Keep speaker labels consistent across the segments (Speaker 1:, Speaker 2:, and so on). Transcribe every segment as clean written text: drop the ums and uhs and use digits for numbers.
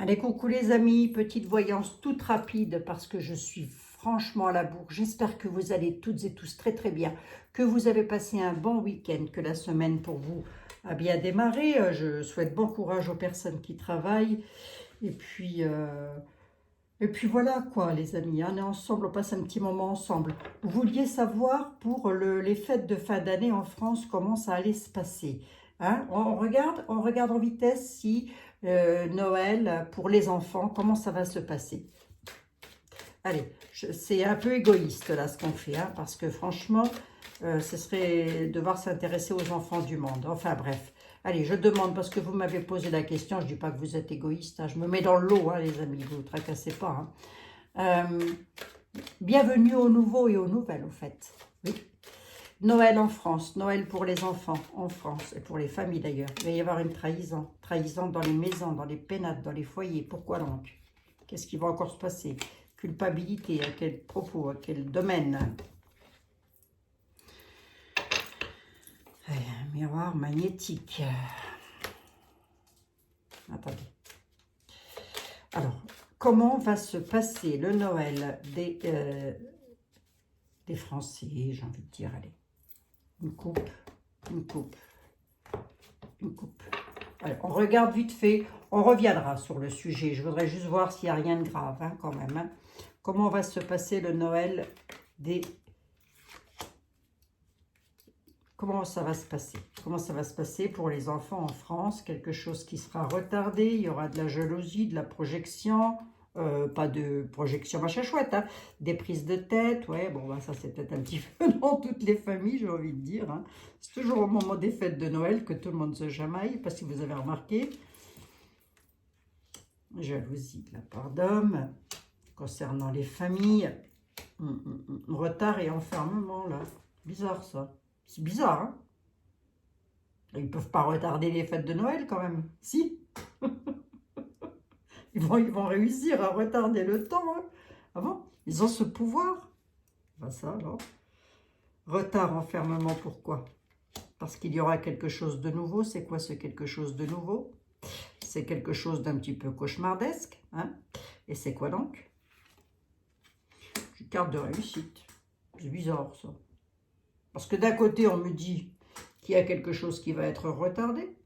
Speaker 1: Allez, coucou les amis, petite voyance toute rapide parce que je suis franchement à la bourre. J'espère que vous allez toutes et tous très très bien, que vous avez passé un bon week-end, que la semaine pour vous a bien démarré. Je souhaite bon courage aux personnes qui travaillent. Et puis, voilà quoi les amis, on est ensemble, on passe un petit moment ensemble. Vous vouliez savoir pour les fêtes de fin d'année en France, comment ça allait se passer. Hein, on regarde en vitesse si Noël pour les enfants, comment ça va se passer. Allez, c'est un peu égoïste là ce qu'on fait, hein, parce que franchement, ce serait devoir s'intéresser aux enfants du monde. Enfin bref, allez, je demande parce que vous m'avez posé la question, je ne dis pas que vous êtes égoïste, hein, je me mets dans le lot, hein, les amis, vous ne vous tracassez pas. Hein. Bienvenue aux nouveaux et aux nouvelles, au fait. Oui. Noël en France, Noël pour les enfants en France, et pour les familles d'ailleurs. Il va y avoir une trahison, trahison dans les maisons, dans les pénates, dans les foyers. Pourquoi donc? Qu'est-ce qui va encore se passer? Culpabilité, à quel propos, à quel domaine? Un miroir magnétique. Attendez. Alors, comment va se passer le Noël des Français, j'ai envie de dire, allez. Une coupe, une coupe, une coupe. Allez, on regarde vite fait, on reviendra sur le sujet. Je voudrais juste voir s'il n'y a rien de grave, hein, quand même. Hein. Comment va se passer le Noël des... Comment ça va se passer? Comment ça va se passer pour les enfants en France? Quelque chose qui sera retardé, il y aura de la jalousie, de la projection, pas de projection machin chouette, hein, des prises de tête, ouais, bon, bah, ça c'est peut-être un petit peu dans toutes les familles, j'ai envie de dire. Hein. C'est toujours au moment des fêtes de Noël que tout le monde se chamaille, pas si vous avez remarqué. Jalousie de la part d'hommes, concernant les familles, retard et enfermement, là, bizarre ça. C'est bizarre, hein? Ils ne peuvent pas retarder les fêtes de Noël, quand même. Si. Ils vont réussir à retarder le temps. Hein. Ah bon? Ils ont ce pouvoir. Ben ça, alors. Retard, enfermement, pourquoi? Parce qu'il y aura quelque chose de nouveau. C'est quoi ce quelque chose de nouveau? C'est quelque chose d'un petit peu cauchemardesque. Hein? Et c'est quoi donc? Une carte de réussite. C'est bizarre, ça. Parce que d'un côté, on me dit qu'il y a quelque chose qui va être retardé,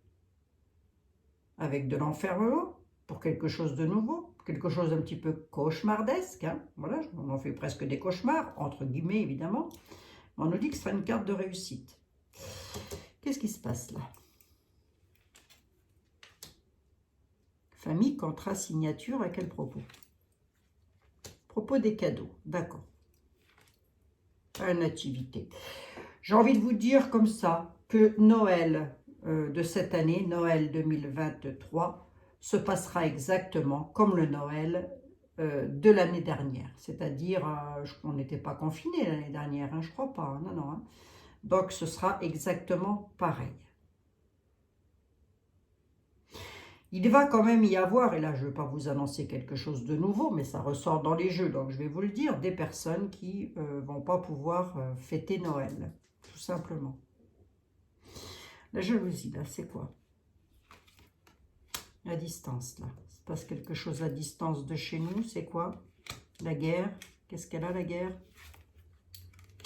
Speaker 1: avec de l'enfermement, pour quelque chose de nouveau, quelque chose d'un petit peu cauchemardesque. Hein. Voilà, on en fait presque des cauchemars, entre guillemets, évidemment. On nous dit que ce sera une carte de réussite. Qu'est-ce qui se passe là? Famille, contrat, signature, à quel propos? Propos des cadeaux, d'accord. Une activité. J'ai envie de vous dire comme ça que Noël de cette année, Noël 2023, se passera exactement comme le Noël de l'année dernière. C'est-à-dire, on n'était pas confinés l'année dernière, hein, je crois pas, hein, non, non. Hein. Donc, ce sera exactement pareil. Il va quand même y avoir, et là je ne vais pas vous annoncer quelque chose de nouveau, mais ça ressort dans les jeux, donc je vais vous le dire, des personnes qui ne vont pas pouvoir fêter Noël, tout simplement. La jalousie, là, c'est quoi? La distance, là. Il se passe quelque chose à distance de chez nous, c'est quoi? La guerre. Qu'est-ce qu'elle a, la guerre?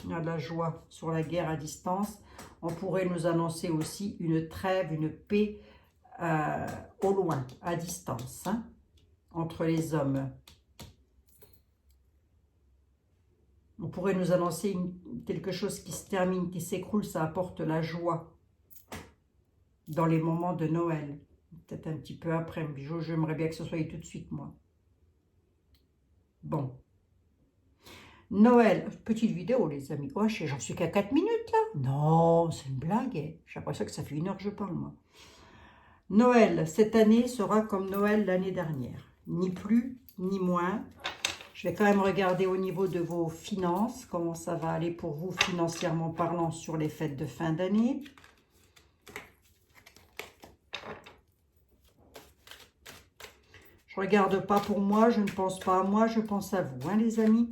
Speaker 1: Il y a de la joie sur la guerre à distance. On pourrait nous annoncer aussi une trêve, une paix au loin, à distance, hein, entre les hommes. On pourrait nous annoncer quelque chose qui se termine, qui s'écroule, ça apporte la joie dans les moments de Noël. Peut-être un petit peu après, mais j'aimerais bien que ce soit tout de suite, moi. Bon. Noël, petite vidéo, les amis. Oh, j'en suis qu'à 4 minutes, là. Non, c'est une blague. J'ai l'impression que ça fait 1 heure que je parle, moi. Noël, cette année, sera comme Noël l'année dernière. Ni plus, ni moins. Je vais quand même regarder au niveau de vos finances, comment ça va aller pour vous financièrement parlant sur les fêtes de fin d'année. Je ne regarde pas pour moi, je ne pense pas à moi, je pense à vous, hein, les amis.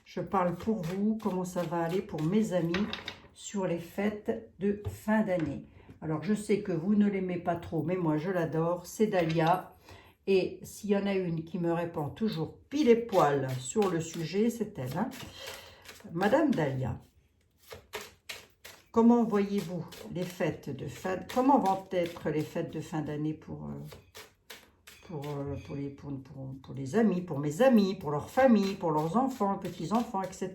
Speaker 1: Je parle pour vous, comment ça va aller pour mes amis sur les fêtes de fin d'année. Alors, je sais que vous ne l'aimez pas trop, mais moi, je l'adore. C'est Dahlia. Et s'il y en a une qui me répond toujours pile et poil sur le sujet, c'est elle. Hein. Madame Dahlia, comment voyez-vous les fêtes de fin... Comment vont être les fêtes de fin d'année pour les amis, pour mes amis, pour leurs familles, pour leurs enfants, petits-enfants, etc.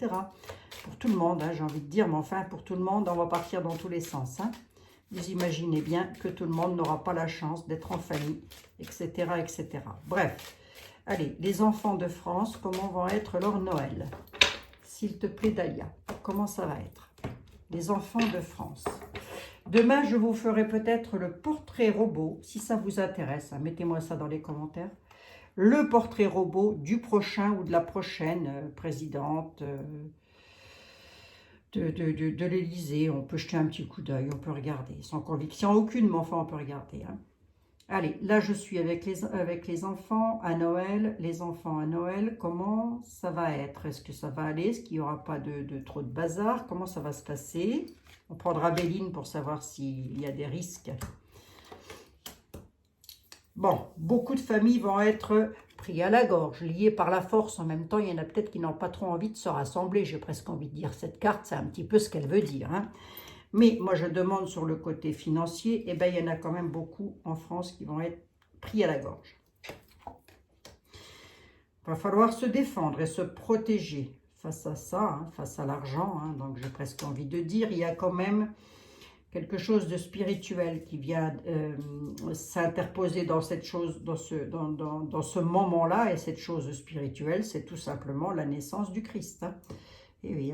Speaker 1: Pour tout le monde, hein, j'ai envie de dire, mais enfin, pour tout le monde, on va partir dans tous les sens. Hein. Vous imaginez bien que tout le monde n'aura pas la chance d'être en famille, etc., etc. Bref, allez, les enfants de France, comment vont être leur Noël? S'il te plaît, Dahlia, comment ça va être? Les enfants de France. Demain, je vous ferai peut-être le portrait robot, si ça vous intéresse. Hein, mettez-moi ça dans les commentaires. Le portrait robot du prochain ou de la prochaine présidente de l'Élysée. On peut jeter un petit coup d'œil, on peut regarder. Sans conviction aucune, mais enfin, on peut regarder. Hein. Allez, là, je suis avec les enfants à Noël. Les enfants à Noël, comment ça va être? Est-ce que ça va aller? Est-ce qu'il n'y aura pas de trop de bazar? Comment ça va se passer? On prendra Béline pour savoir s'il y a des risques. Bon, beaucoup de familles vont être pris à la gorge, liées par la force. En même temps, il y en a peut-être qui n'ont pas trop envie de se rassembler. J'ai presque envie de dire cette carte, c'est un petit peu ce qu'elle veut dire. Hein. Mais moi, je demande sur le côté financier, eh bien, il y en a quand même beaucoup en France qui vont être pris à la gorge. Il va falloir se défendre et se protéger face à ça, hein, face à l'argent. Hein. Donc, j'ai presque envie de dire, il y a quand même quelque chose de spirituel qui vient s'interposer dans cette chose, dans ce moment-là. Et cette chose spirituelle, c'est tout simplement la naissance du Christ. Hein. Et oui.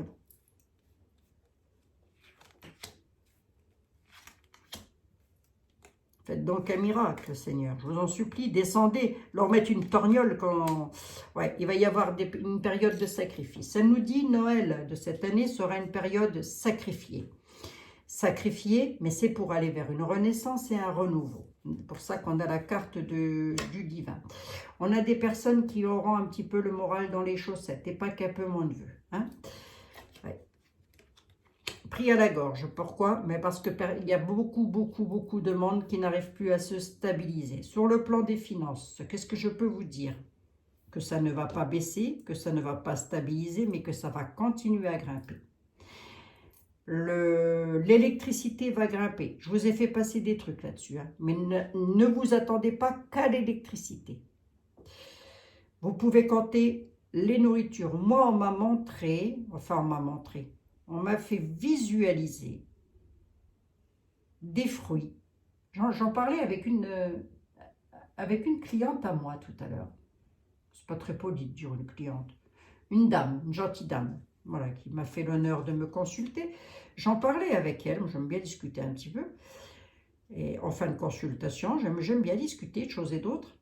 Speaker 1: Faites donc un miracle, Seigneur. Je vous en supplie, descendez, leur mettre une torgnole quand... Ouais, il va y avoir une période de sacrifice. Elle nous dit, Noël de cette année sera une période sacrifiée. Sacrifiée, mais c'est pour aller vers une renaissance et un renouveau. C'est pour ça qu'on a la carte du divin. On a des personnes qui auront un petit peu le moral dans les chaussettes, et pas qu'un peu mon neveu. Hein? Ouais. Pris à la gorge. Pourquoi? Mais parce qu'il y a beaucoup de monde qui n'arrive plus à se stabiliser. Sur le plan des finances, qu'est-ce que je peux vous dire? Que ça ne va pas baisser, que ça ne va pas stabiliser, mais que ça va continuer à grimper. L'électricité va grimper. Je vous ai fait passer des trucs là-dessus, hein, mais ne vous attendez pas qu'à l'électricité. Vous pouvez compter les nourritures. Moi, on m'a fait visualiser des fruits. J'en parlais avec une cliente à moi tout à l'heure. C'est pas très poli de dire une cliente. Une dame, une gentille dame, voilà, qui m'a fait l'honneur de me consulter. J'en parlais avec elle, j'aime bien discuter un petit peu. Et en fin de consultation, j'aime bien discuter de choses et d'autres.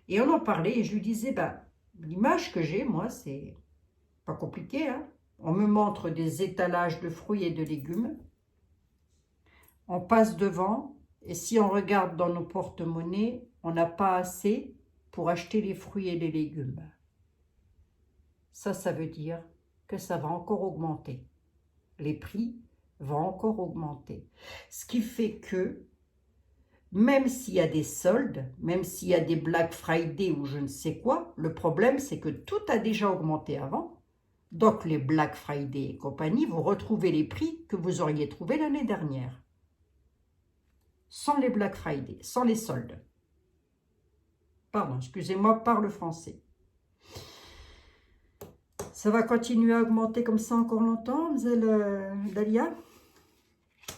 Speaker 1: Et on en parlait et je lui disais, bah, l'image que j'ai, moi, c'est pas compliqué, hein. On me montre des étalages de fruits et de légumes. On passe devant et si on regarde dans nos porte-monnaies, on n'a pas assez pour acheter les fruits et les légumes. Ça veut dire que ça va encore augmenter. Les prix vont encore augmenter. Ce qui fait que, même s'il y a des soldes, même s'il y a des Black Friday ou je ne sais quoi, le problème c'est que tout a déjà augmenté avant. Donc les Black Friday et compagnie, vous retrouvez les prix que vous auriez trouvés l'année dernière. Sans les Black Friday, sans les soldes. Pardon, excusez-moi, parle français. Ça va continuer à augmenter comme ça encore longtemps, mademoiselle Dahlia?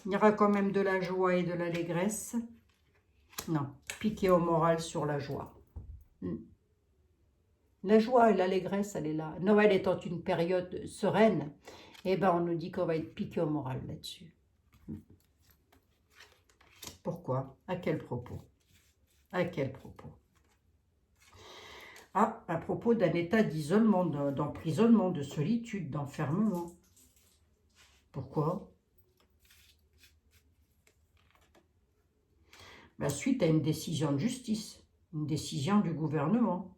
Speaker 1: Il y aura quand même de la joie et de l'allégresse. Non, piqué au moral sur la joie. La joie et l'allégresse, elle est là. Noël étant une période sereine, eh ben on nous dit qu'on va être piqué au moral là-dessus. Pourquoi? À quel propos? À quel propos? Ah, à propos d'un état d'isolement, d'emprisonnement, de solitude, d'enfermement. Pourquoi? Ben, suite à une décision de justice, une décision du gouvernement.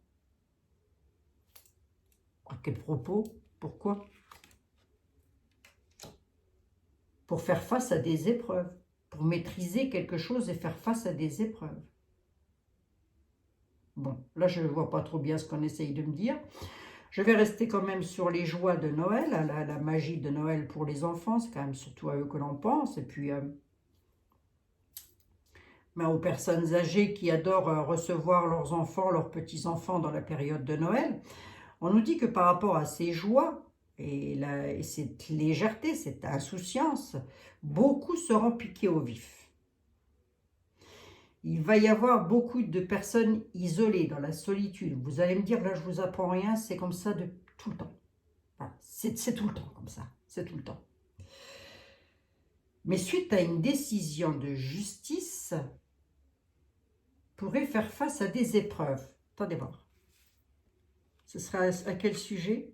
Speaker 1: À quel propos? Pourquoi? Pour faire face à des épreuves, pour maîtriser quelque chose et faire face à des épreuves. Bon, là, je ne vois pas trop bien ce qu'on essaye de me dire. Je vais rester quand même sur les joies de Noël, la magie de Noël pour les enfants. C'est quand même surtout à eux que l'on pense. Et puis, ben, aux personnes âgées qui adorent recevoir leurs enfants, leurs petits-enfants dans la période de Noël. On nous dit que par rapport à ces joies et cette légèreté, cette insouciance, beaucoup seront piqués au vif. Il va y avoir beaucoup de personnes isolées dans la solitude. Vous allez me dire, là je vous apprends rien, c'est comme ça de tout le temps. Voilà, c'est tout le temps comme ça, c'est tout le temps. Mais suite à une décision de justice, pourrait faire face à des épreuves. Attendez voir. Ce sera à quel sujet?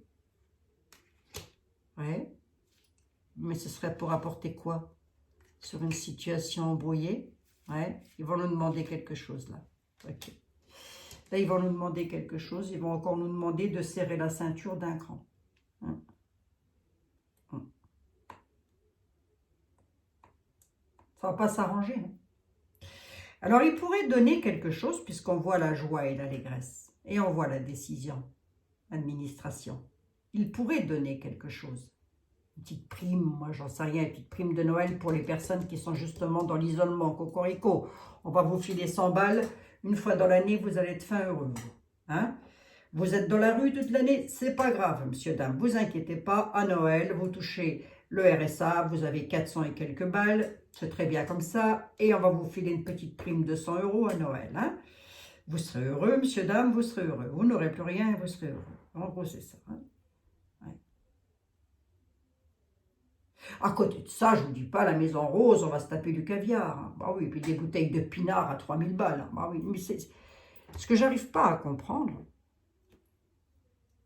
Speaker 1: Ouais. Mais ce serait pour apporter quoi? Sur une situation embrouillée? Ouais. Ils vont nous demander quelque chose là. Ok. Là, ils vont nous demander quelque chose. Ils vont encore nous demander de serrer la ceinture d'un cran. Hein? Ça ne va pas s'arranger. Hein? Alors, il pourrait donner quelque chose, puisqu'on voit la joie et l'allégresse. Et on voit la décision, administration. Il pourrait donner quelque chose. Une petite prime, moi j'en sais rien, une petite prime de Noël pour les personnes qui sont justement dans l'isolement. Cocorico, on va vous filer 100 balles. Une fois dans l'année, vous allez être fin heureux. Hein? Vous êtes dans la rue toute l'année, c'est pas grave, monsieur, dame. Vous inquiétez pas, à Noël, vous touchez le RSA, vous avez 400 et quelques balles. C'est très bien comme ça. Et on va vous filer une petite prime de 100 € à Noël. Hein? Vous serez heureux, monsieur, dame, vous serez heureux. Vous n'aurez plus rien et vous serez heureux. En gros, c'est ça. Hein? Ouais. À côté de ça, je ne vous dis pas, la Maison Rose, on va se taper du caviar. Hein. Bah oui, puis des bouteilles de pinard à 3000 balles. Hein. Bah oui, mais c'est ce que j'arrive pas à comprendre.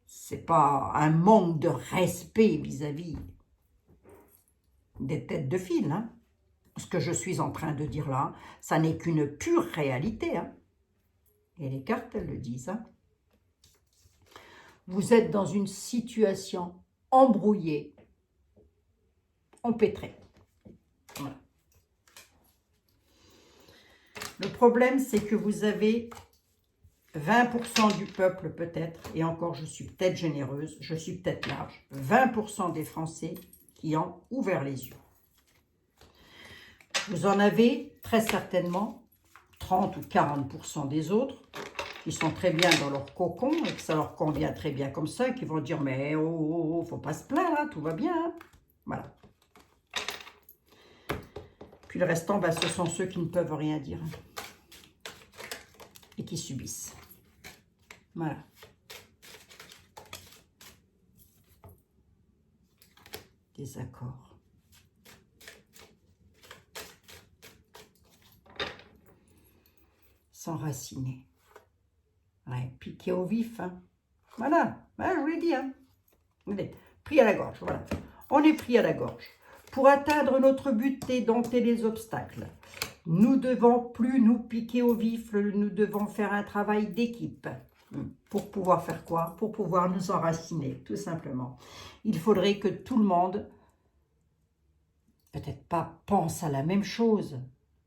Speaker 1: C'est pas un manque de respect vis-à-vis des têtes de file. Hein. Ce que je suis en train de dire là, ça n'est qu'une pure réalité. Hein. Et les cartes, elles le disent. Hein. Vous êtes dans une situation embrouillée, empêtrée. Voilà. Le problème, c'est que vous avez 20% du peuple peut-être, et encore je suis peut-être généreuse, je suis peut-être large, 20% des Français qui ont ouvert les yeux. Vous en avez très certainement 30 ou 40% des autres qui sont très bien dans leur cocon et que ça leur convient très bien comme ça, et qui vont dire mais oh, faut pas se plaindre, hein, tout va bien. Hein. Voilà. Puis le restant, ben, ce sont ceux qui ne peuvent rien dire et qui subissent. Voilà. Désaccord. S'enraciner. Ouais, piqué au vif. Hein. Voilà, ouais, je vous l'ai dit. Hein. Pris à la gorge, voilà. On est pris à la gorge. Pour atteindre notre but et dompter les obstacles, nous ne devons plus nous piquer au vif, nous devons faire un travail d'équipe. Pour pouvoir faire quoi? Pour pouvoir nous enraciner, tout simplement. Il faudrait que tout le monde, peut-être pas pense à la même chose,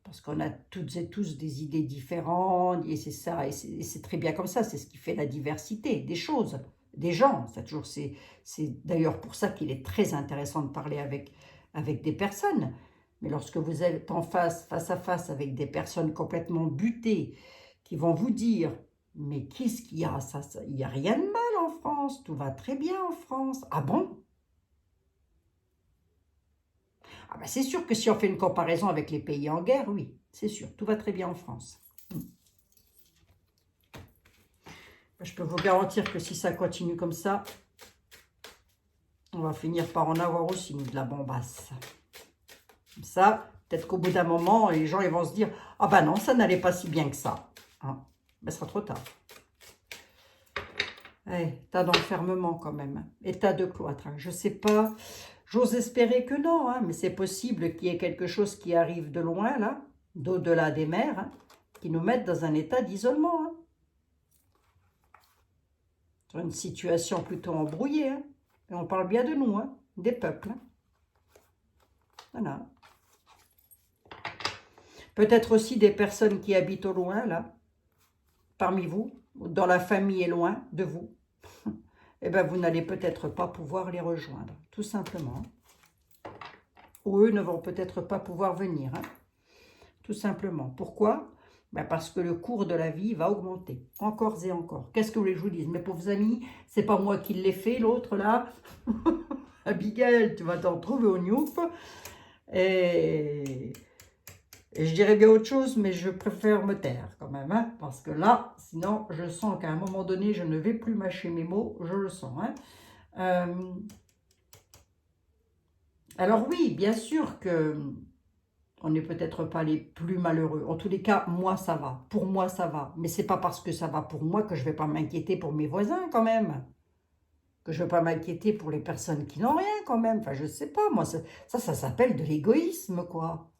Speaker 1: parce qu'on a toutes et tous des idées différentes, et c'est ça, et c'est très bien comme ça, c'est ce qui fait la diversité des choses, des gens. C'est d'ailleurs pour ça qu'il est très intéressant de parler avec des personnes. Mais lorsque vous êtes face à face avec des personnes complètement butées, qui vont vous dire « Mais qu'est-ce qu'il y a? Il n'y a rien de mal en France, tout va très bien en France. » Ah bon? Ah ben c'est sûr que si on fait une comparaison avec les pays en guerre, oui, c'est sûr, tout va très bien en France. Je peux vous garantir que si ça continue comme ça, on va finir par en avoir aussi, de la bombasse. Comme ça, peut-être qu'au bout d'un moment, les gens ils vont se dire « Ah ben non, ça n'allait pas si bien que ça. Hein. » Ben, ce sera trop tard. État d'enfermement quand même, état de cloître. Je ne sais pas, j'ose espérer que non, hein, mais c'est possible qu'il y ait quelque chose qui arrive de loin, là, d'au-delà des mers, hein, qui nous mette dans un état d'isolement. Hein. Sur une situation plutôt embrouillée. Hein. Et on parle bien de nous, hein, des peuples. Hein. Voilà. Peut-être aussi des personnes qui habitent au loin, là, parmi vous, dans la famille est loin de vous, eh ben vous n'allez peut-être pas pouvoir les rejoindre, tout simplement. Ou eux ne vont peut-être pas pouvoir venir, hein, tout simplement. Pourquoi? Ben parce que le cours de la vie va augmenter, encore et encore. Qu'est-ce que vous voulez que je vous dise? Mes pauvres amis, c'est pas moi qui l'ai fait, l'autre là. Abigail, tu vas t'en trouver au Newf. Et je dirais bien autre chose, mais je préfère me taire quand même, hein, parce que là, sinon, je sens qu'à un moment donné, je ne vais plus mâcher mes mots, je le sens. Hein. Alors oui, bien sûr que on n'est peut-être pas les plus malheureux. En tous les cas, moi, ça va. Pour moi, ça va. Mais c'est pas parce que ça va pour moi que je vais pas m'inquiéter pour mes voisins, quand même. Que je vais pas m'inquiéter pour les personnes qui n'ont rien, quand même. Enfin, je sais pas, moi, ça s'appelle de l'égoïsme, quoi.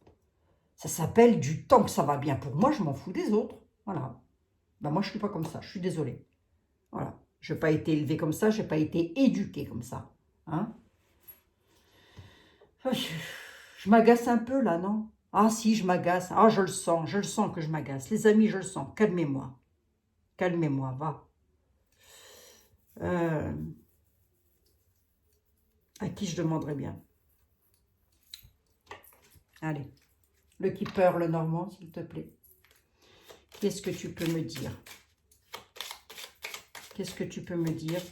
Speaker 1: Ça s'appelle du temps que ça va bien pour moi, je m'en fous des autres. Voilà. Ben moi, je suis pas comme ça, je suis désolée. Voilà. Je n'ai pas été élevée comme ça, je n'ai pas été éduquée comme ça. Hein? Je m'agace un peu, là, non? Ah, si, je m'agace. Ah, je le sens que je m'agace. Les amis, je le sens. Calmez-moi. Calmez-moi, va. À qui je demanderais bien? Allez. Le keeper, le normand, s'il te plaît. Qu'est-ce que tu peux me dire? Qu'est-ce que tu peux me dire?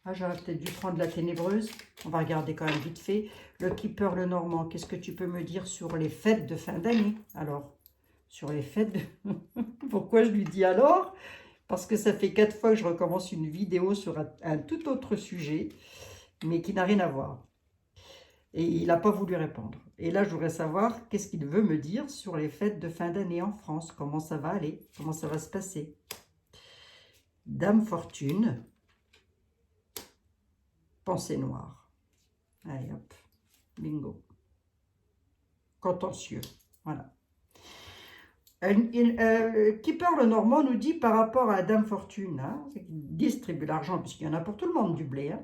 Speaker 1: Ah, j'aurais peut-être dû prendre la ténébreuse. On va regarder quand même vite fait. Le keeper, le normand, qu'est-ce que tu peux me dire sur les fêtes de fin d'année? Alors, sur les fêtes de... Pourquoi je lui dis alors? Parce que ça fait 4 fois que je recommence une vidéo sur un tout autre sujet, mais qui n'a rien à voir. Et il n'a pas voulu répondre. Et là, je voudrais savoir qu'est-ce qu'il veut me dire sur les fêtes de fin d'année en France. Comment ça va aller? Comment ça va se passer? Dame Fortune. Pensée noire. Allez, hop. Bingo. Contentieux. Voilà. Keeper le Normand nous dit par rapport à Dame Fortune, hein, qui distribue l'argent, puisqu'il y en a pour tout le monde du blé. Hein.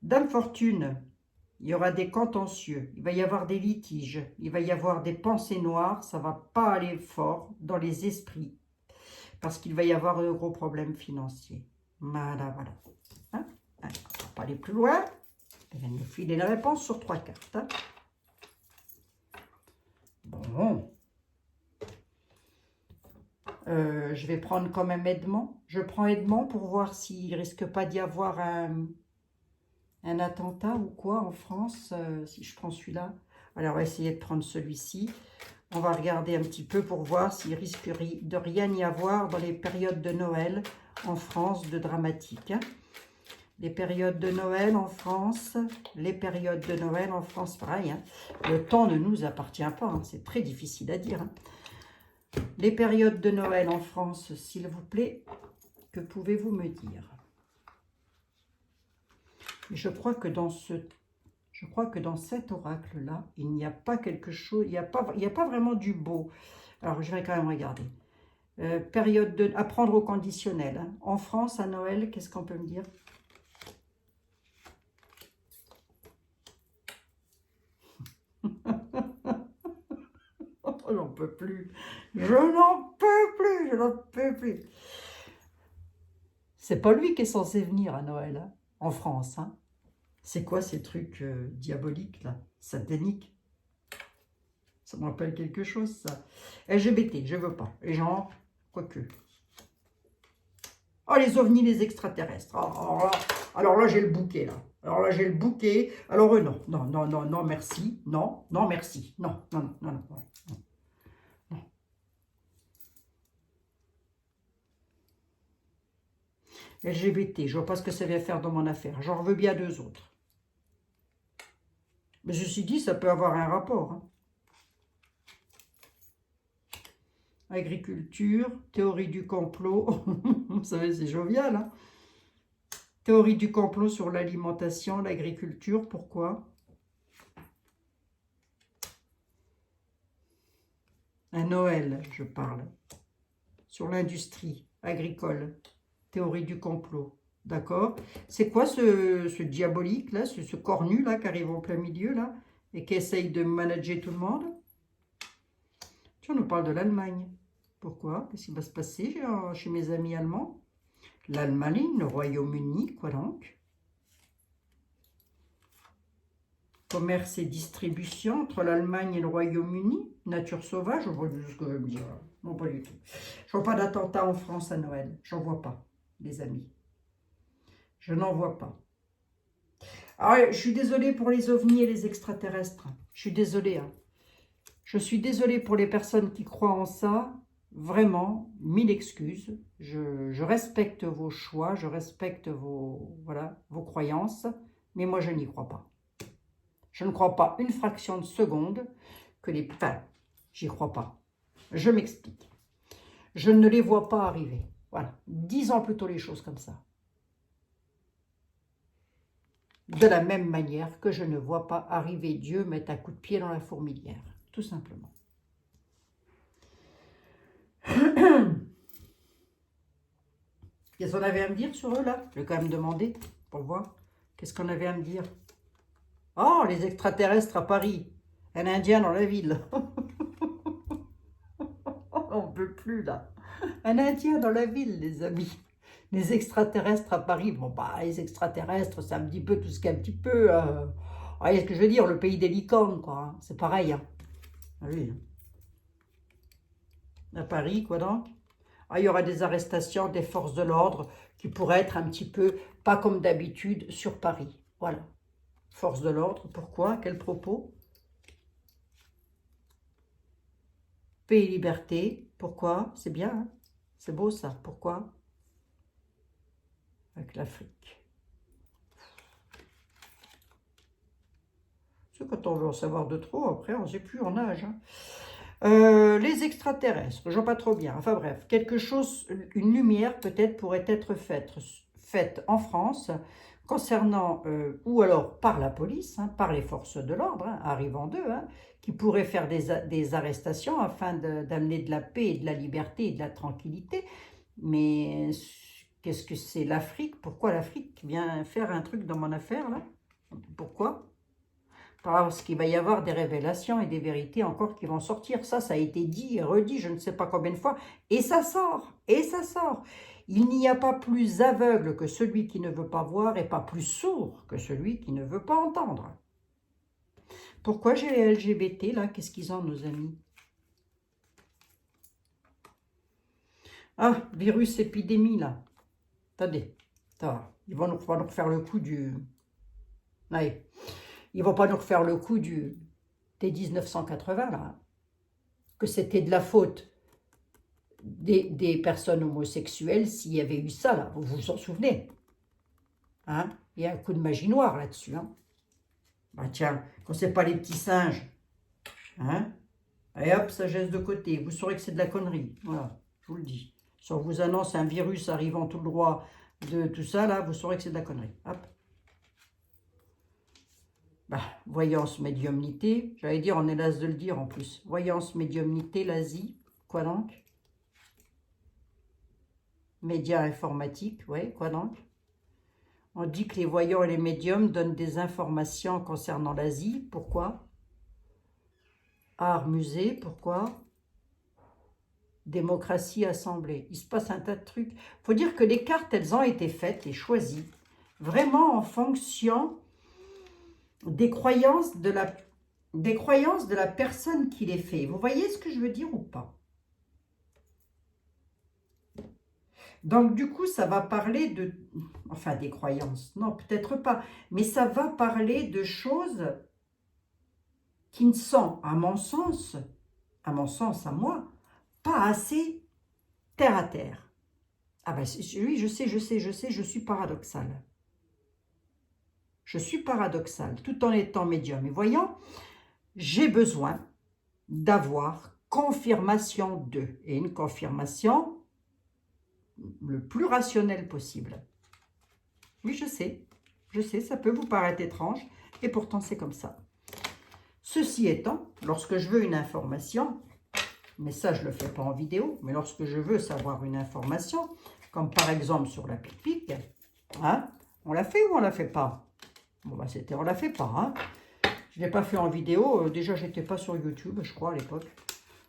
Speaker 1: Dame Fortune, il y aura des contentieux, il va y avoir des litiges, il va y avoir des pensées noires, ça ne va pas aller fort dans les esprits, parce qu'il va y avoir de gros problèmes financiers. Voilà, voilà. Hein, allez, on ne va pas aller plus loin. Elle vient de nous filer la réponse sur 3 cartes. Hein. Bon. Je vais prendre quand même Edmond. Je prends Edmond pour voir s'il ne risque pas d'y avoir un attentat ou quoi en France, si je prends celui-là. Alors, on va essayer de prendre celui-ci. On va regarder un petit peu pour voir s'il risque de rien y avoir dans les périodes de Noël en France de dramatique. Hein. Les périodes de Noël en France, pareil. Hein. Le temps ne nous appartient pas, hein. C'est très difficile à dire. Hein. Les périodes de Noël en France, s'il vous plaît, que pouvez-vous me dire? Je crois que dans cet oracle-là, il n'y a pas quelque chose, il n'y a pas vraiment du beau. Alors, je vais quand même regarder. Période de... Apprendre au conditionnel. Hein. En France, à Noël, qu'est-ce qu'on peut me dire? J'en peux plus. Je n'en peux plus. C'est pas lui qui est censé venir à Noël, hein, en France. Hein. C'est quoi ces trucs diaboliques, là, sataniques? Ça me rappelle quelque chose, ça. LGBT, je veux pas. Les gens, quoique. Oh, les ovnis, les extraterrestres. Oh, alors là, j'ai le bouquet, là. Alors là, j'ai le bouquet. Alors, non, merci. Non, merci. Non. LGBT, je vois pas ce que ça vient faire dans mon affaire. J'en veux bien 2 autres. Mais ceci dit, ça peut avoir un rapport. Hein. Agriculture, théorie du complot. Vous savez, c'est jovial. Hein. Théorie du complot sur l'alimentation, l'agriculture. Pourquoi? À Noël, je parle. Sur l'industrie agricole. Théorie du complot. D'accord? C'est quoi ce diabolique, là, ce cornu, là, qui arrive en plein milieu, là, et qui essaye de manager tout le monde? Tu nous parles de l'Allemagne. Pourquoi? Qu'est-ce qui va se passer chez mes amis allemands? L'Allemagne, le Royaume-Uni, quoi donc? Commerce et distribution entre l'Allemagne et le Royaume-Uni? Nature sauvage? Je vois ce que je veux me dire. Non, pas du tout. Je vois pas d'attentat en France à Noël. J'en vois pas, les amis. Je n'en vois pas. Alors, je suis désolée pour les ovnis et les extraterrestres. Je suis désolée. Hein. Je suis désolée pour les personnes qui croient en ça. Vraiment, mille excuses. Je respecte vos choix, je respecte vos croyances, mais moi, je n'y crois pas. Je ne crois pas une fraction de seconde que les... Enfin, j'y crois pas. Je m'explique. Je ne les vois pas arriver. Voilà. Disons plutôt les choses comme ça. De la même manière que je ne vois pas arriver Dieu mettre un coup de pied dans la fourmilière. Tout simplement. Qu'est-ce qu'on avait à me dire sur eux, là? Je vais quand même demander, pour voir. Qu'est-ce qu'on avait à me dire? Oh, les extraterrestres à Paris. Un Indien dans la ville. On ne peut plus, là. Un Indien dans la ville, les amis. Les extraterrestres à Paris. Bon, bah, les extraterrestres, c'est un petit peu tout ce qu'un petit peu... Vous voyez ce que je veux dire? Le pays des licornes, quoi. Hein. C'est pareil. Hein. Ah oui. À Paris, quoi donc? Ah, il y aura des arrestations des forces de l'ordre qui pourraient être un petit peu, pas comme d'habitude, sur Paris. Voilà. Force de l'ordre, pourquoi? Quel propos? Paix et liberté, pourquoi? C'est bien, hein? C'est beau ça, pourquoi? Avec l'Afrique. C'est quand on veut en savoir de trop, après on ne sait plus en âge. Hein. Les extraterrestres, je vois pas trop bien. Enfin bref, quelque chose, une lumière peut-être pourrait être faite en France concernant, ou alors par la police, hein, par les forces de l'ordre, hein, arrivant d'eux, hein, qui pourraient faire des arrestations afin d'amener de la paix et de la liberté et de la tranquillité. Mais qu'est-ce que c'est l'Afrique? Pourquoi l'Afrique vient faire un truc dans mon affaire, là? Pourquoi? Parce qu'il va y avoir des révélations et des vérités encore qui vont sortir. Ça a été dit et redit, je ne sais pas combien de fois. Et ça sort, et ça sort. Il n'y a pas plus aveugle que celui qui ne veut pas voir et pas plus sourd que celui qui ne veut pas entendre. Pourquoi j'ai les LGBT, là? Qu'est-ce qu'ils ont, nos amis? Ah, virus épidémie, là. Attendez, ils vont nous refaire le coup du... Allez. Ils ne vont pas nous refaire le coup des 1980, là. Que c'était de la faute des personnes homosexuelles s'il y avait eu ça, là. Vous vous en souvenez? Hein? Il y a un coup de magie noire là-dessus. Hein? Bah tiens, quand c'est pas les petits singes. Hein? Et hop, sagesse de côté. Vous saurez que c'est de la connerie. Voilà, je vous le dis. Si on vous annonce un virus arrivant tout droit de tout ça, là, vous saurez que c'est de la connerie. Hop. Bah, voyance, médiumnité, j'allais dire, on est las de le dire en plus. Voyance, médiumnité, l'Asie, quoi donc? Médias informatiques, ouais, quoi donc? On dit que les voyants et les médiums donnent des informations concernant l'Asie, pourquoi? Art, musée, pourquoi? Démocratie, assemblée. Il se passe un tas de trucs. Il faut dire que les cartes, elles ont été faites et choisies vraiment en fonction des croyances de la personne qui les fait. Vous voyez ce que je veux dire ou pas? Donc, du coup, ça va parler de... Enfin, des croyances. Non, peut-être pas. Mais ça va parler de choses qui ne sont, à mon sens, à moi, pas assez terre à terre. Ah ben, oui, je sais, je suis paradoxale. Je suis paradoxale, tout en étant médium. Et voyons, j'ai besoin d'avoir confirmation d'eux. Et une confirmation le plus rationnelle possible. Oui, je sais, ça peut vous paraître étrange, et pourtant c'est comme ça. Ceci étant, lorsque je veux une information, mais ça je ne le fais pas en vidéo, mais lorsque je veux savoir une information, comme par exemple sur la pique-pique, hein, on l'a fait ou on ne la fait pas? Bon, bah on ne la fait pas, hein. Je ne l'ai pas fait en vidéo, déjà j'étais pas sur YouTube, je crois, à l'époque.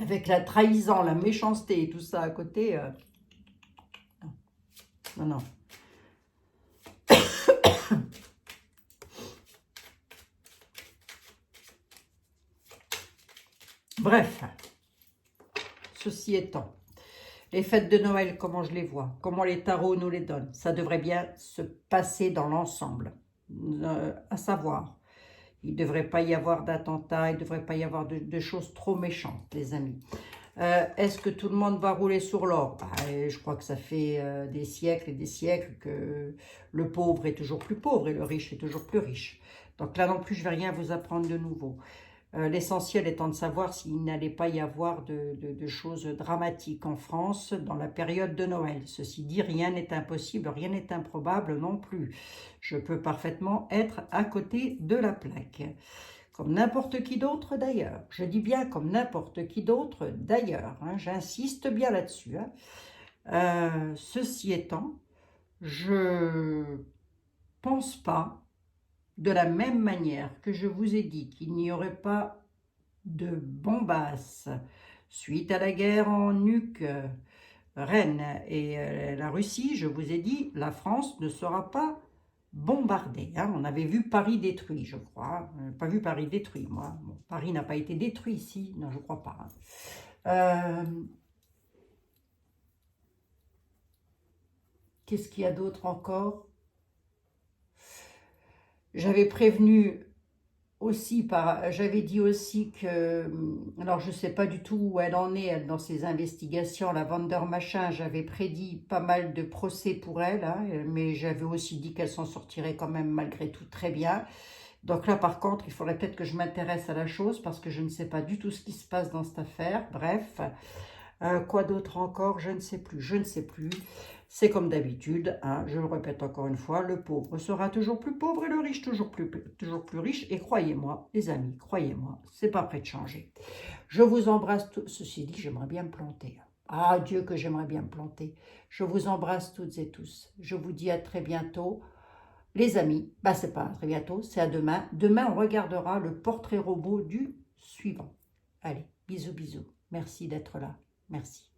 Speaker 1: avec la trahison, la méchanceté et tout ça à côté. Non, non. Bref, ceci étant, les fêtes de Noël, comment je les vois, comment les tarots nous les donnent, ça devrait bien se passer dans l'ensemble. À savoir, il ne devrait pas y avoir d'attentats, il ne devrait pas y avoir de choses trop méchantes, les amis. Est-ce que tout le monde va rouler sur l'or? Je crois que ça fait des siècles et des siècles que le pauvre est toujours plus pauvre et le riche est toujours plus riche. Donc là non plus, je ne vais rien vous apprendre de nouveau. L'essentiel étant de savoir s'il n'allait pas y avoir de choses dramatiques en France dans la période de Noël. Ceci dit, rien n'est impossible, rien n'est improbable non plus. Je peux parfaitement être à côté de la plaque. Comme n'importe qui d'autre d'ailleurs. Je dis bien comme n'importe qui d'autre d'ailleurs. Hein. J'insiste bien là-dessus. Hein. Ceci étant, je pense pas, de la même manière que je vous ai dit qu'il n'y aurait pas de bombasse suite à la guerre en Ukraine et la Russie, je vous ai dit, la France ne sera pas bombardée. Hein. On avait vu Paris détruit, je crois. Pas vu Paris détruit, moi. Bon, Paris n'a pas été détruit ici. Non, je ne crois pas. Hein. Qu'est-ce qu'il y a d'autre encore? J'avais prévenu aussi, j'avais dit aussi que, alors je ne sais pas du tout où elle en est elle, dans ses investigations, la Vander Machin, j'avais prédit pas mal de procès pour elle, hein, mais j'avais aussi dit qu'elle s'en sortirait quand même malgré tout très bien. Donc là par contre, il faudrait peut-être que je m'intéresse à la chose parce que je ne sais pas du tout ce qui se passe dans cette affaire, bref. Quoi d'autre encore? Je ne sais plus, je ne sais plus. C'est comme d'habitude, hein, je le répète encore une fois, le pauvre sera toujours plus pauvre et le riche toujours plus riche. Et croyez-moi, les amis, croyez-moi, c'est pas prêt de changer. Je vous embrasse tous. Ceci dit, j'aimerais bien me planter. Ah, Dieu que j'aimerais bien me planter. Je vous embrasse toutes et tous. Je vous dis à très bientôt. Les amis, bah c'est pas à très bientôt, c'est à demain. Demain, on regardera le portrait robot du suivant. Allez, bisous, bisous. Merci d'être là. Merci.